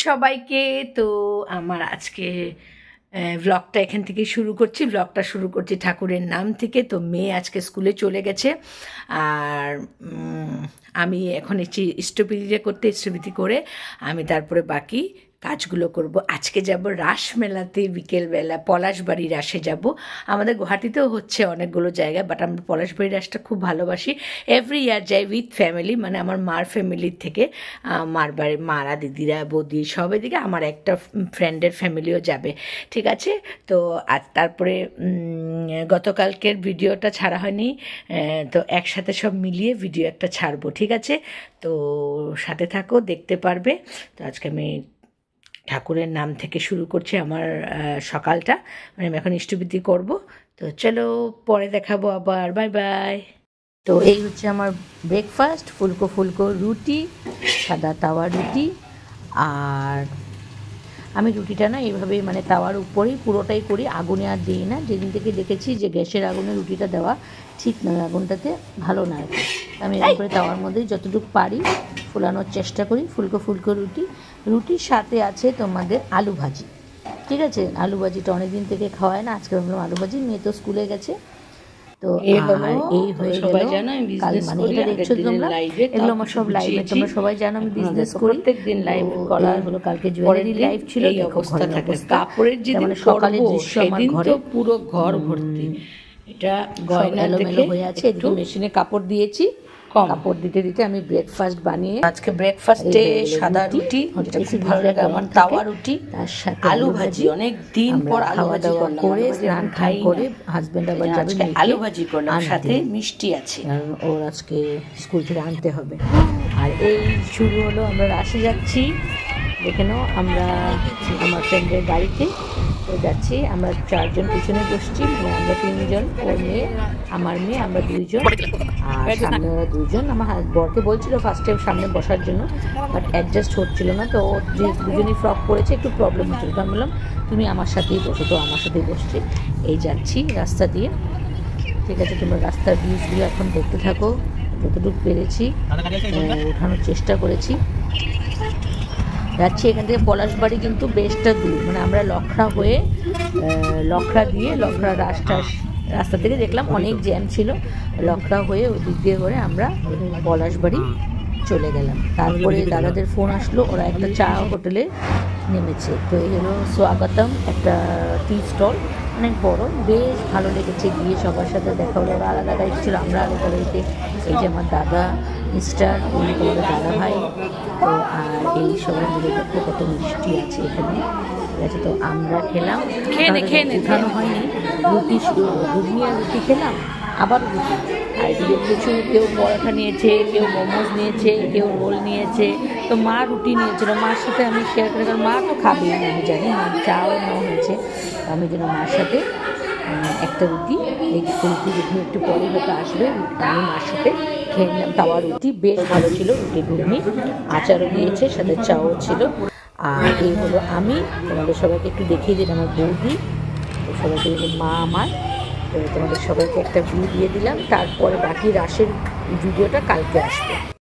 সবাইকে। তো আমার আজকে ব্লগটা এখান থেকে শুরু করছি। ব্লগটা শুরু করছি ঠাকুরের নাম থেকে। তো মেয়ে আজকে স্কুলে চলে গেছে, আর আমি এখন এসেছি ইষ্টপিতিটা করতে। ইষ্টপিতি করে আমি তারপরে বাকি কাজগুলো করব। আজকে যাব রাস মেলাতে, বিকেলবেলা পলাশবাড়ি রাসে যাব। আমাদের গুয়াহাটিতেও হচ্ছে অনেকগুলো জায়গায়, বাট আমরা পলাশবাড়ি রাসটা খুব ভালোবাসি। এভরি ইয়ার যাই উইথ ফ্যামিলি, মানে আমার মার ফ্যামিলির থেকে, মার বাড়ি মারা, দিদিরা, বৌদি সব এদিকে, আমার একটা ফ্রেন্ডের ফ্যামিলিও যাবে, ঠিক আছে। তো আজ তারপরে গতকালকের ভিডিওটা ছাড়া হয়নি, তো একসাথে সব মিলিয়ে ভিডিও একটা ছাড়বো, ঠিক আছে। তো সাথে থাকো, দেখতে পারবে। তো আজকে আমি ঠাকুরের নাম থেকে শুরু করছি আমার সকালটা, মানে আমি এখন ইষ্টবিধি করব। তো চলো পরে দেখাবো আবার, বাই বাই। তো এই হচ্ছে আমার ব্রেকফাস্ট, ফুলকো ফুলকো রুটি, সাদা তাওয়া রুটি। আর আমি রুটিটা না এইভাবেই, মানে তাওয়ার উপরেই পুরোটাই করি, আগুনে আর দিই না। যেদিন থেকে দেখেছি যে গ্যাসের আগুনে রুটিটা দেওয়া ঠিক নয়, আগুনটাতে ভালো না আর কি। আমি এরকম করে তাওয়ার মধ্যেই যতটুকু পারি ফুলানোর চেষ্টা করি। ফুলকো ফুলকো রুটি, রুটির সাথে আছে তোমাদের আলু ভাজি, ঠিক আছে। আলু ভাজিটা অনেকদিন থেকে খাওয়ায় না, আজকে ভাবলাম আলু ভাজি। মেয়ে তো স্কুলে গেছে। তো এই হয়ে সবাই জানো আমি কাল, বিজনেস মানে করি। এটা দেখছো তোমরা, এগুলো আমার সব লাইভে, তোমরা সবাই জানো আমি বিজনেস করি। প্রত্যেকদিন লাইভ করা হলো, কালকে জুয়েলারি লাইভ ছিল। এই অবস্থা থাকে, কাপড়ের যেদিন মানে সকালের দৃশ্য আমার সেদিন ঘরে তো পুরো ঘর ভর্তি। এটা গয়না এলোমেলো হয়ে আছে। এদিকে মেশিনে কাপড় দিয়েছি, কাপড় দিতে দিতে আমি ব্রেকফাস্ট বানিয়ে, আজকে ব্রেকফাস্টে সাদা রুটি, যেটা খুব ভালো লাগে আমার, তাওয়া রুটি, তার সাথে আলু ভাজি। অনেক দিন পর আলু ভাজি করলাম, করে স্নান খাই করে হাজবেন্ড আবার যাবে, আলু ভাজি করলাম, সাথে মিষ্টি আছে, কারণ ওর আজকে স্কুল থেকে আনতে হবে। আর এই শুরু হলো, আমরা রাসে যাচ্ছি। দেখে নাও, আমরা আমার ফ্রেন্ডের গাড়িতে তো যাচ্ছি। আমরা চারজন পিছনে বসছি, মানে আমরা তিনজন, ওর মেয়ে, আমার মেয়ে, আমরা দুইজন, আর সামনে ওরা দুজন। আমার বরকে বলছিল ফার্স্টে সামনে বসার জন্য, বাট অ্যাডজাস্ট হচ্ছিল না। তো ও যে দুজনই ফ্রক পরেছে, একটু প্রবলেম হচ্ছিল। তো আমি বললাম তুমি আমার সাথেই বসো। তো আমার সাথেই বসছি। এই যাচ্ছি রাস্তা দিয়ে, ঠিক আছে। তোমরা রাস্তার ভিউজগুলো এখন দেখতে থাকো, যতটুকু পেরেছি ওঠানোর চেষ্টা করেছি। যাচ্ছি এখান থেকে পলাশবাড়ি, কিন্তু বেশটা দূর, মানে আমরা লখড়া হয়ে, লখড়া দিয়ে, লখড়া রাস্তা থেকে দেখলাম অনেক জ্যাম ছিল। লখড়া হয়ে ওই দিক দিয়ে করে আমরা পলাশবাড়ি চলে গেলাম। তারপরে দাদাদের ফোন আসলো, ওরা একটা চা হোটেলে নেমেছে। তো এই হলো স্বাগতম, একটা টি স্টল, অনেক বড়, বেশ ভালো লেগেছে গিয়ে। সবার সাথে দেখা হলো। ওরা আলাদা গাড়িতে ছিল, আমরা আলাদা গাড়িতে। এই যে আমার দাদা, মিস্টার, উনি তোমাদের দাদা ভাই। তো আর এই সবাই মিলে দেখো কত মিষ্টি আছে এখানে, ঠিক আছে। তো আমরা খেলাম, উঠানো হয়নি, রুটি, ঘুগনি আর রুটি খেলাম, আবার রুটি। আর এদিকে প্রচুর, কেউ পরোটা নিয়েছে, কেউ মোমোজ নিয়েছে, কেউ রোল নিয়েছে। তো মা রুটি নিয়েছিল, মার সাথে আমি শেয়ার করে, কারণ মা তো খাবে না আমি জানি, মার চাও নেওয়া হয়েছে। আমি যেন মার সাথে একটা রুটি, এই রুটি একটু পরে হয়তো আসবে, আমি মার সাথে খেয়ে নিলাম। তাওয়া রুটি বেশ ভালো ছিল, রুটি ঘুগনি, আচারও দিয়েছে, সাথে চাও ছিল। আর এই হলো আমি, তোমাদের সবাইকে একটু দেখিয়ে দিলাম আমার বৌদি, তো সবাইকে মা আমার। তো তোমাদের সবাইকে একটা ভিউ দিয়ে দিলাম। তারপরে বাকি রাসের ভিডিওটা কালকে আসবে।